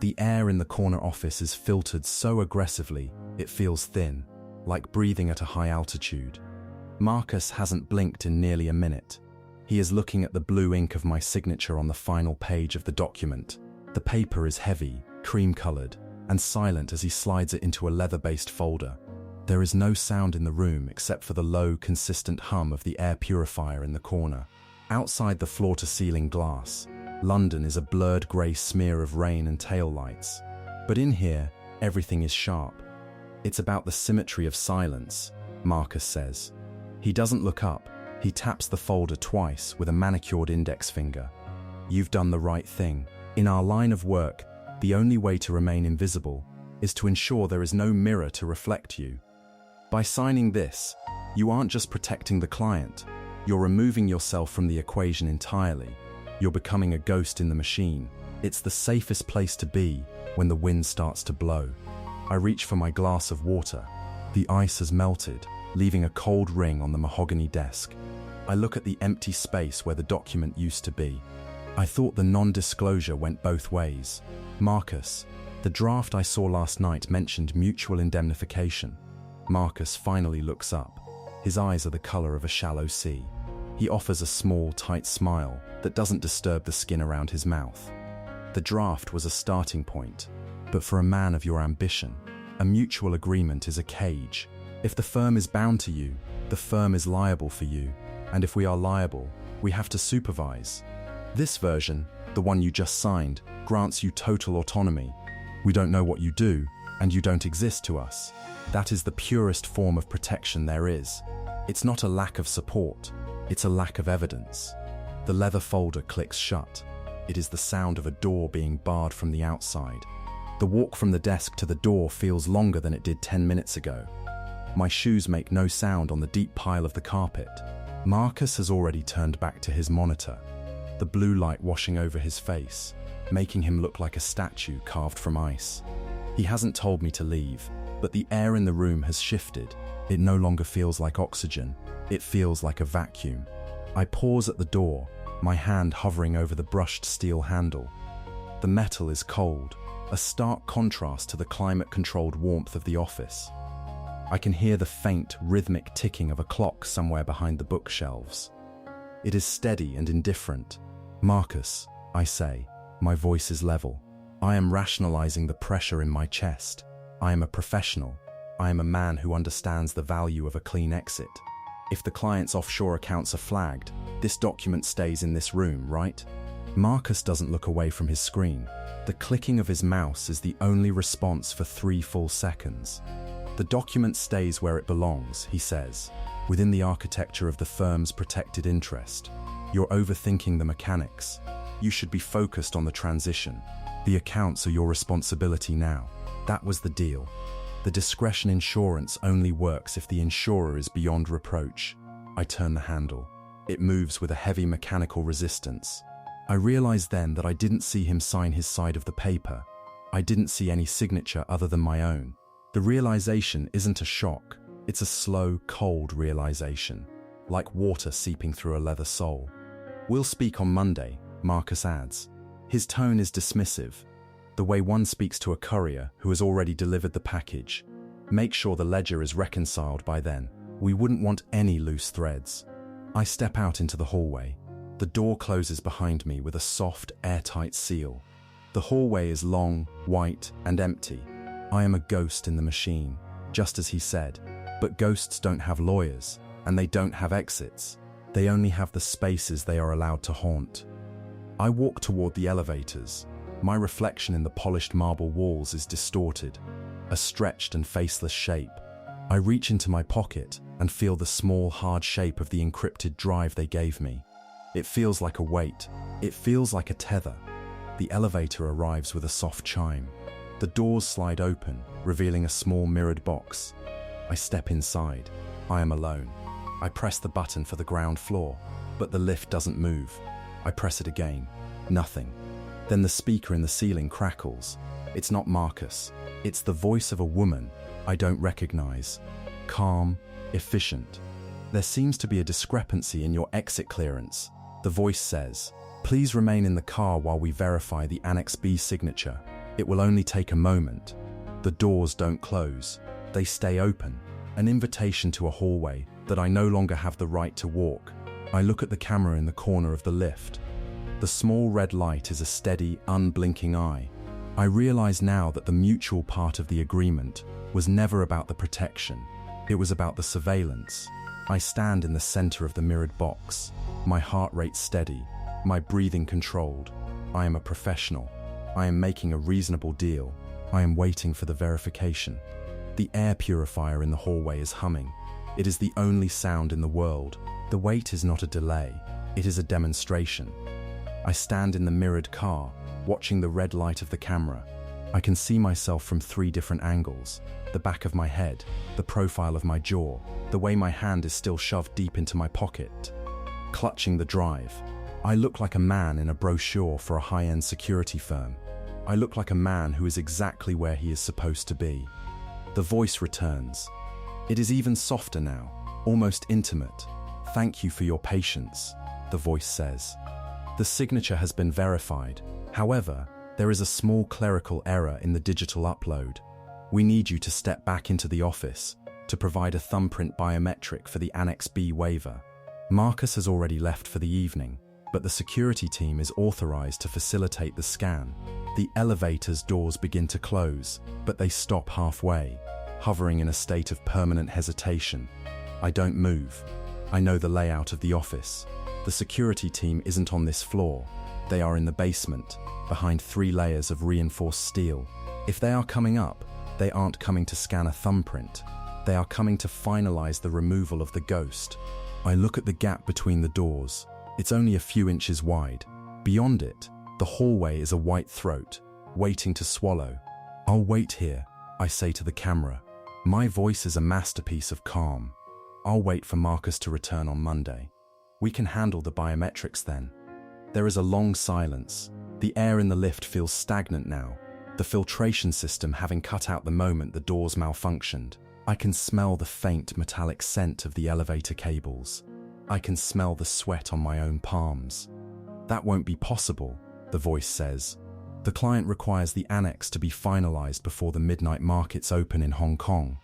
The air in the corner office is filtered so aggressively, it feels thin, like breathing at a high altitude. Marcus hasn't blinked in nearly a minute. He is looking at the blue ink of my signature on the final page of the document. The paper is heavy, cream-colored, and silent as he slides it into a leather-based folder. There is no sound in the room except for the low, consistent hum of the air purifier in the corner. Outside the floor-to-ceiling glass, London is a blurred grey smear of rain and taillights. But in here, everything is sharp. It's about the symmetry of silence, Marcus says. He doesn't look up. He taps the folder twice with a manicured index finger. You've done the right thing. In our line of work, the only way to remain invisible is to ensure there is no mirror to reflect you. By signing this, you aren't just protecting the client. You're removing yourself from the equation entirely. You're becoming a ghost in the machine. It's the safest place to be when the wind starts to blow. I reach for my glass of water. The ice has melted, leaving a cold ring on the mahogany desk. I look at the empty space where the document used to be. I thought the non-disclosure went both ways. Marcus, the draft I saw last night mentioned mutual indemnification. Marcus finally looks up. His eyes are the color of a shallow sea. He offers a small, tight smile that doesn't disturb the skin around his mouth. The draft was a starting point, but for a man of your ambition, a mutual agreement is a cage. If the firm is bound to you, the firm is liable for you, and if we are liable, we have to supervise. This version, the one you just signed, grants you total autonomy. We don't know what you do, and you don't exist to us. That is the purest form of protection there is. It's not a lack of support, it's a lack of evidence. The leather folder clicks shut. It is the sound of a door being barred from the outside. The walk from the desk to the door feels longer than it did 10 minutes ago. My shoes make no sound on the deep pile of the carpet. Marcus has already turned back to his monitor, the blue light washing over his face, making him look like a statue carved from ice. He hasn't told me to leave, but the air in the room has shifted. It no longer feels like oxygen. It feels like a vacuum. I pause at the door, my hand hovering over the brushed steel handle. The metal is cold, a stark contrast to the climate-controlled warmth of the office. I can hear the faint, rhythmic ticking of a clock somewhere behind the bookshelves. It is steady and indifferent. Marcus, I say, my voice is level. I am rationalizing the pressure in my chest. I am a professional. I am a man who understands the value of a clean exit. If the client's offshore accounts are flagged, this document stays in this room, right? Marcus doesn't look away from his screen. The clicking of his mouse is the only response for 3 full seconds. The document stays where it belongs, he says, within the architecture of the firm's protected interest. You're overthinking the mechanics. You should be focused on the transition. The accounts are your responsibility now. That was the deal. The discretion insurance only works if the insurer is beyond reproach. I turn the handle. It moves with a heavy mechanical resistance. I realize then that I didn't see him sign his side of the paper. I didn't see any signature other than my own. The realization isn't a shock. It's a slow, cold realization, like water seeping through a leather sole. We'll speak on Monday, Marcus adds. His tone is dismissive, the way one speaks to a courier who has already delivered the package. Make sure the ledger is reconciled by then. We wouldn't want any loose threads. I step out into the hallway. The door closes behind me with a soft, airtight seal. The hallway is long, white, and empty. I am a ghost in the machine, just as he said. But ghosts don't have lawyers, and they don't have exits. They only have the spaces they are allowed to haunt. I walk toward the elevators. My reflection in the polished marble walls is distorted, a stretched and faceless shape. I reach into my pocket and feel the small, hard shape of the encrypted drive they gave me. It feels like a weight. It feels like a tether. The elevator arrives with a soft chime. The doors slide open, revealing a small mirrored box. I step inside. I am alone. I press the button for the ground floor, but the lift doesn't move. I press it again. Nothing. Then the speaker in the ceiling crackles. It's not Marcus. It's the voice of a woman I don't recognize. Calm, efficient. There seems to be a discrepancy in your exit clearance. The voice says, "Please remain in the car while we verify the Annex B signature." It will only take a moment. The doors don't close. They stay open. An invitation to a hallway that I no longer have the right to walk. I look at the camera in the corner of the lift. The small red light is a steady, unblinking eye. I realize now that the mutual part of the agreement was never about the protection. It was about the surveillance. I stand in the center of the mirrored box, my heart rate steady, my breathing controlled. I am a professional. I am making a reasonable deal. I am waiting for the verification. The air purifier in the hallway is humming. It is the only sound in the world. The wait is not a delay. It is a demonstration. I stand in the mirrored car, watching the red light of the camera. I can see myself from 3 different angles: the back of my head, the profile of my jaw, the way my hand is still shoved deep into my pocket. Clutching the drive, I look like a man in a brochure for a high-end security firm. I look like a man who is exactly where he is supposed to be. The voice returns. It is even softer now, almost intimate. "Thank you for your patience," the voice says. The signature has been verified. However, there is a small clerical error in the digital upload. We need you to step back into the office to provide a thumbprint biometric for the Annex B waiver. Marcus has already left for the evening, but the security team is authorized to facilitate the scan. The elevator's doors begin to close, but they stop halfway, hovering in a state of permanent hesitation. I don't move. I know the layout of the office. The security team isn't on this floor. They are in the basement, behind 3 layers of reinforced steel. If they are coming up, they aren't coming to scan a thumbprint. They are coming to finalize the removal of the ghost. I look at the gap between the doors. It's only a few inches wide. Beyond it, the hallway is a white throat, waiting to swallow. "I'll wait here," I say to the camera. My voice is a masterpiece of calm. "I'll wait for Marcus to return on Monday. We can handle the biometrics then." There is a long silence. The air in the lift feels stagnant now, the filtration system having cut out the moment the doors malfunctioned. I can smell the faint metallic scent of the elevator cables. I can smell the sweat on my own palms. "That won't be possible," the voice says. "The client requires the annex to be finalized before the midnight markets open in Hong Kong.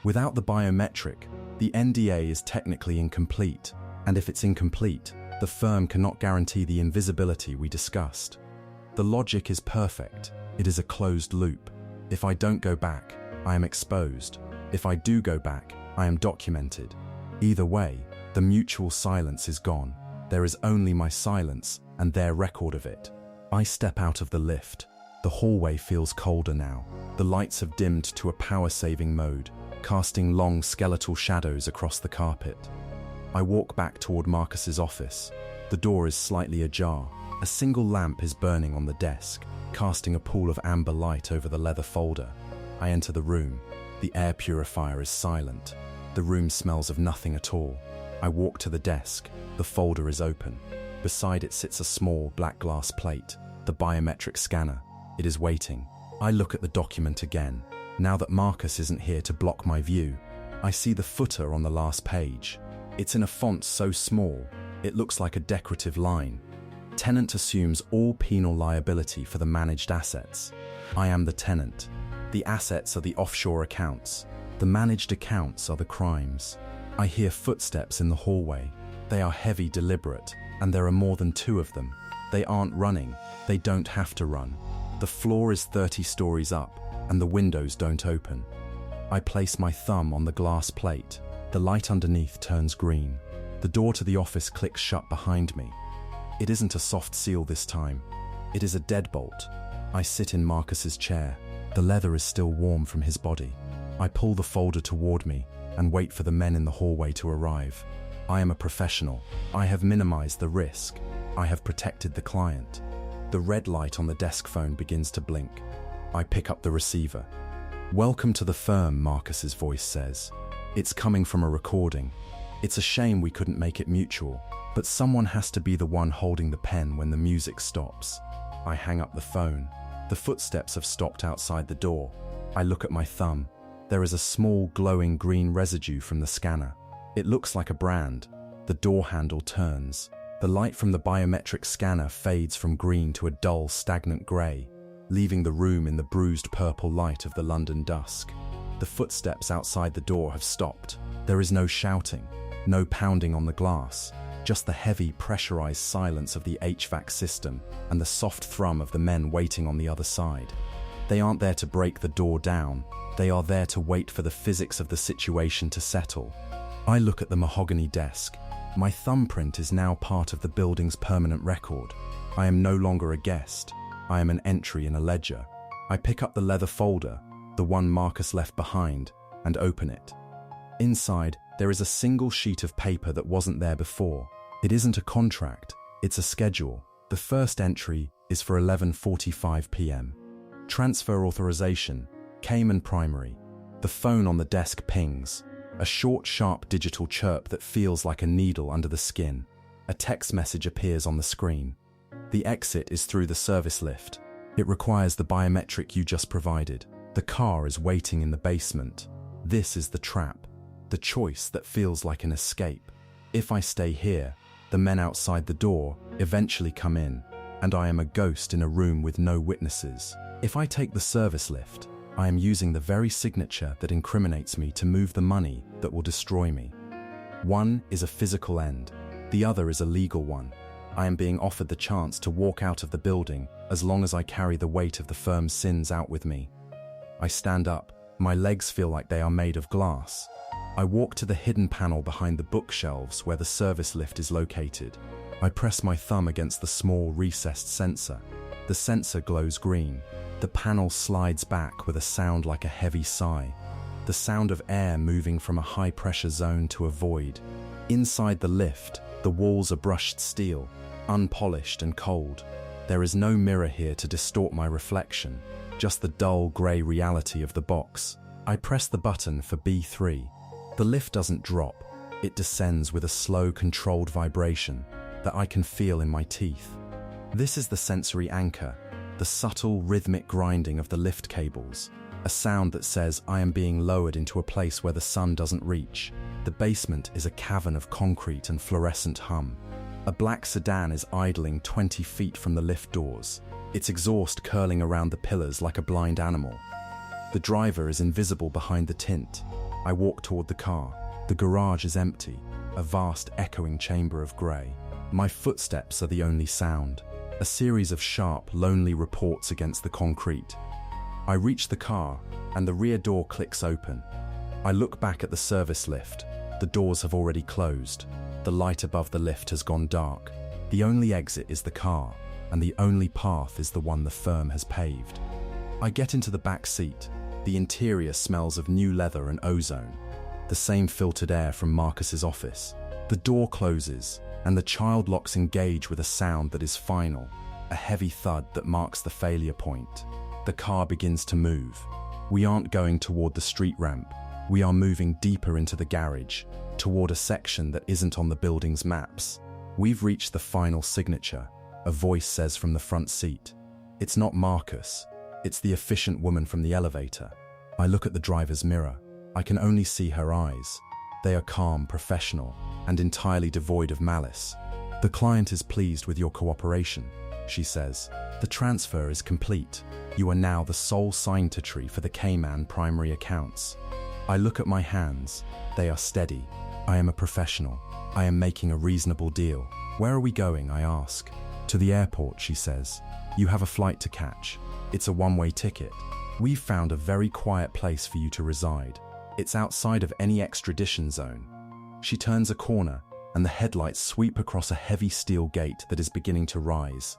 Without the biometric, the NDA is technically incomplete, and if it's incomplete, the firm cannot guarantee the invisibility we discussed. The logic is perfect. It is a closed loop. If I don't go back, I am exposed. If I do go back, I am documented. Either way, the mutual silence is gone. There is only my silence and their record of it." I step out of the lift. The hallway feels colder now. The lights have dimmed to a power-saving mode, casting long skeletal shadows across the carpet. I walk back toward Marcus's office. The door is slightly ajar. A single lamp is burning on the desk, casting a pool of amber light over the leather folder. I enter the room. The air purifier is silent. The room smells of nothing at all. I walk to the desk. The folder is open. Beside it sits a small black glass plate, the biometric scanner. It is waiting. I look at the document again. Now that Marcus isn't here to block my view, I see the footer on the last page. It's in a font so small, it looks like a decorative line. Tenant assumes all penal liability for the managed assets. I am the tenant. The assets are the offshore accounts. The managed accounts are the crimes. I hear footsteps in the hallway. They are heavy, deliberate, and there are more than 2 of them. They aren't running. They don't have to run. The floor is 30 stories up, and the windows don't open. I place my thumb on the glass plate. The light underneath turns green. The door to the office clicks shut behind me. It isn't a soft seal this time. It is a deadbolt. I sit in Marcus's chair. The leather is still warm from his body. I pull the folder toward me and wait for the men in the hallway to arrive. I am a professional. I have minimized the risk. I have protected the client. The red light on the desk phone begins to blink. I pick up the receiver. "Welcome to the firm," Marcus's voice says. It's coming from a recording. It's a shame we couldn't make it mutual, but someone has to be the one holding the pen when the music stops. I hang up the phone. The footsteps have stopped outside the door. I look at my thumb. There is a small glowing green residue from the scanner. It looks like a brand. The door handle turns. The light from the biometric scanner fades from green to a dull, stagnant grey. leaving the room in the bruised purple light of the London dusk. The footsteps outside the door have stopped. There is no shouting, no pounding on the glass, just the heavy, pressurized silence of the HVAC system and the soft thrum of the men waiting on the other side. They aren't there to break the door down. They are there to wait for the physics of the situation to settle. I look at the mahogany desk. My thumbprint is now part of the building's permanent record. I am no longer a guest. I am an entry in a ledger. I pick up the leather folder, the one Marcus left behind, and open it. Inside, there is a single sheet of paper that wasn't there before. It isn't a contract, it's a schedule. The first entry is for 11:45 p.m. Transfer authorization, Cayman Primary. The phone on the desk pings. A short, sharp digital chirp that feels like a needle under the skin. A text message appears on the screen. The exit is through the service lift. It requires the biometric you just provided. The car is waiting in the basement. This is the trap. The choice that feels like an escape. If I stay here, the men outside the door eventually come in, and I am a ghost in a room with no witnesses. If I take the service lift, I am using the very signature that incriminates me to move the money that will destroy me. One is a physical end. The other is a legal one. I am being offered the chance to walk out of the building as long as I carry the weight of the firm's sins out with me. I stand up. My legs feel like they are made of glass. I walk to the hidden panel behind the bookshelves where the service lift is located. I press my thumb against the small recessed sensor. The sensor glows green. The panel slides back with a sound like a heavy sigh. The sound of air moving from a high-pressure zone to a void. Inside the lift, the walls are brushed steel, unpolished and cold. There is no mirror here to distort my reflection, just the dull grey reality of the box. I press the button for B3. The lift doesn't drop. It descends with a slow, controlled vibration that I can feel in my teeth. This is the sensory anchor, the subtle, rhythmic grinding of the lift cables, a sound that says I am being lowered into a place where the sun doesn't reach. The basement is a cavern of concrete and fluorescent hum. A black sedan is idling 20 feet from the lift doors, its exhaust curling around the pillars like a blind animal. The driver is invisible behind the tint. I walk toward the car. The garage is empty, a vast echoing chamber of grey. My footsteps are the only sound, a series of sharp, lonely reports against the concrete. I reach the car, and the rear door clicks open. I look back at the service lift. The doors have already closed. The light above the lift has gone dark. The only exit is the car, and the only path is the one the firm has paved. I get into the back seat. The interior smells of new leather and ozone, the same filtered air from Marcus's office. The door closes, and the child locks engage with a sound that is final, a heavy thud that marks the failure point. The car begins to move. We aren't going toward the street ramp. We are moving deeper into the garage, toward a section that isn't on the building's maps. We've reached the final signature, a voice says from the front seat. It's not Marcus. It's the efficient woman from the elevator. I look at the driver's mirror. I can only see her eyes. They are calm, professional, and entirely devoid of malice. The client is pleased with your cooperation, she says. The transfer is complete. You are now the sole signatory for the Cayman primary accounts. I look at my hands. They are steady. I am a professional. I am making a reasonable deal. Where are we going, I ask. To the airport, she says. You have a flight to catch. It's a one-way ticket. We've found a very quiet place for you to reside. It's outside of any extradition zone. She turns a corner, and the headlights sweep across a heavy steel gate that is beginning to rise.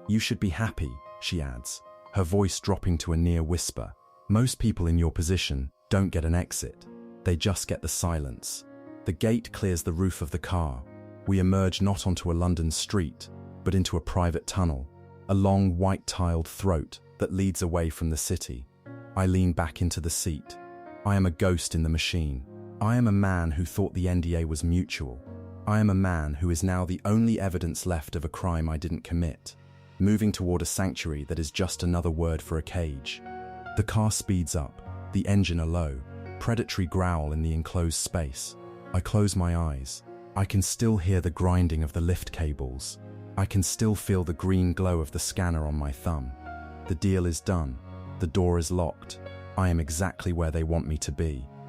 You should be happy, she adds, her voice dropping to a near whisper. Most people in your position don't get an exit. They just get the silence. The gate clears the roof of the car. We emerge not onto a London street, but into a private tunnel, a long white-tiled throat that leads away from the city. I lean back into the seat. I am a ghost in the machine. I am a man who thought the NDA was mutual. I am a man who is now the only evidence left of a crime I didn't commit, moving toward a sanctuary that is just another word for a cage. The car speeds up, the engine a low, predatory growl in the enclosed space. I close my eyes. I can still hear the grinding of the lift cables. I can still feel the green glow of the scanner on my thumb. The deal is done. The door is locked. I am exactly where they want me to be.